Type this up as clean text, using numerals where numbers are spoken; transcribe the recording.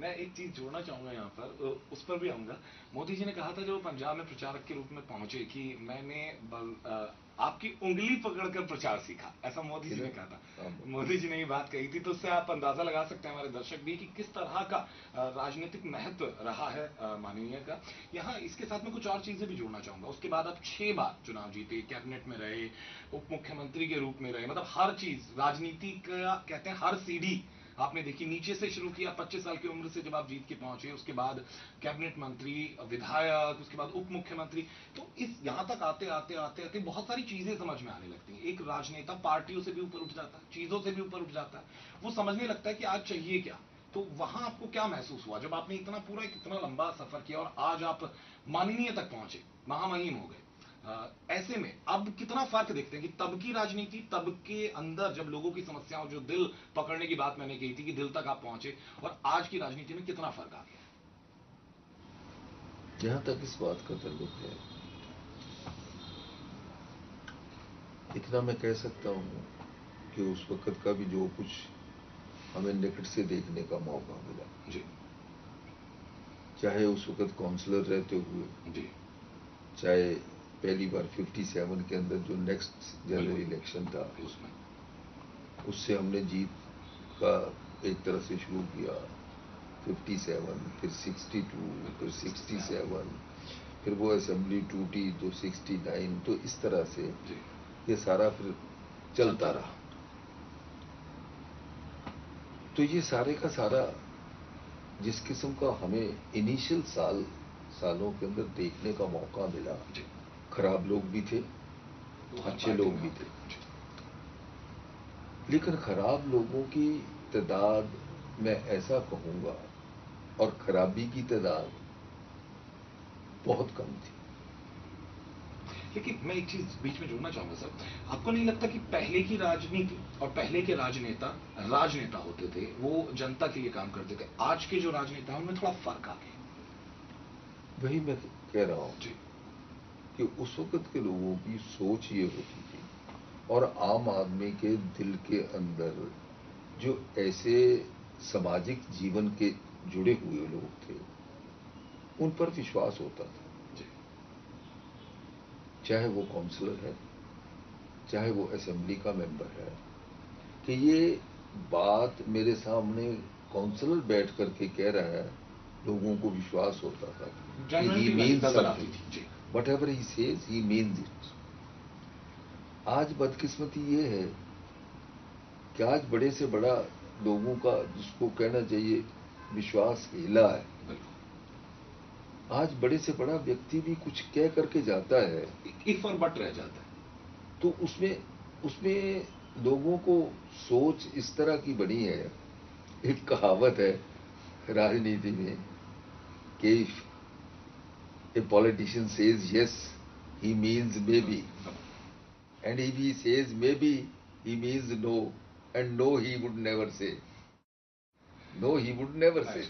मैं एक चीज जोड़ना चाहूंगा यहाँ पर, उस पर भी आऊंगा। मोदी जी ने कहा था जब पंजाब में प्रचारक के रूप में पहुंचे कि मैंने आपकी उंगली पकड़कर प्रचार सीखा, ऐसा मोदी जी ने कहा था। मोदी जी ने ये बात कही थी, तो उससे आप अंदाजा लगा सकते हैं हमारे दर्शक भी कि किस तरह का राजनीतिक महत्व रहा है माननीय का। यहाँ इसके साथ में कुछ और चीजें भी जोड़ना चाहूंगा। उसके बाद आप 6 बार चुनाव जीते, कैबिनेट में रहे, उप मुख्यमंत्री के रूप में रहे, मतलब हर चीज राजनीति का कहते हैं हर सीढ़ी आपने देखी, नीचे से शुरू किया 25 साल की उम्र से जब आप जीत के पहुंचे, उसके बाद कैबिनेट मंत्री, विधायक, उसके बाद उप मुख्यमंत्री। तो इस यहां तक आते आते आते आते बहुत सारी चीजें समझ में आने लगती हैं। एक राजनेता पार्टियों से भी ऊपर उठ जाता है, चीजों से भी ऊपर उठ जाता है, वो समझने लगता है कि आज चाहिए क्या। तो वहां आपको क्या महसूस हुआ जब आपने इतना पूरा इतना लंबा सफर किया और आज आप माननीय तक पहुंचे, महामहिम हो गए। ऐसे में अब कितना फर्क देखते हैं कि तब की राजनीति, तब के अंदर जब लोगों की समस्याओं, जो दिल पकड़ने की बात मैंने कही थी कि दिल तक आप पहुंचे, और आज की राजनीति में कितना फर्क आ गया? जहां तक इस बात का ताल्लुक है, इतना मैं कह सकता हूं कि उस वक्त का भी जो कुछ हमें निकट से देखने का मौका मिला जी, चाहे उस वक्त काउंसलर रहते हुए जी, चाहे पहली बार 57 के अंदर जो नेक्स्ट जनरल इलेक्शन था उसमें उससे हमने जीत का एक तरह से शुरू किया। 57, फिर 62, फिर 67, फिर वो असेंबली टूटी तो 69, तो इस तरह से ये सारा फिर चलता रहा। तो ये सारे का सारा जिस किस्म का हमें इनिशियल सालों के अंदर देखने का मौका मिला, खराब लोग भी थे, अच्छे लोग भी थे, लेकिन खराब लोगों की तादाद मैं ऐसा कहूंगा और खराबी की तादाद बहुत कम थी। लेकिन मैं एक चीज बीच में जोड़ना चाहूंगा सर, आपको नहीं लगता कि पहले की राजनीति और पहले के राजनेता होते थे, वो जनता के लिए काम करते थे, आज के जो राजनेता हैं उनमें थोड़ा फर्क आ गया? वही मैं कह रहा हूं कि उस वक्त के लोगों की सोच ये होती थी, और आम आदमी के दिल के अंदर जो ऐसे सामाजिक जीवन के जुड़े हुए लोग थे उन पर विश्वास होता था। चाहे वो काउंसलर है, चाहे वो असेंबली का मेंबर है, कि ये बात मेरे सामने काउंसलर बैठ करके कह रहा है, लोगों को विश्वास होता था कि he means something, whatever he says he means it. आज बदकिस्मती ये है कि आज बड़े से बड़ा लोगों का जिसको कहना चाहिए विश्वास हिला है। आज बड़े से बड़ा व्यक्ति भी कुछ कह करके जाता है, इफ और बट रह जाता है, तो उसमें लोगों को सोच इस तरह की बनी है। एक कहावत है राजनीति में कि a politician says yes, he means maybe, and if he says maybe, he means no, and no he would never say. No, he would never say.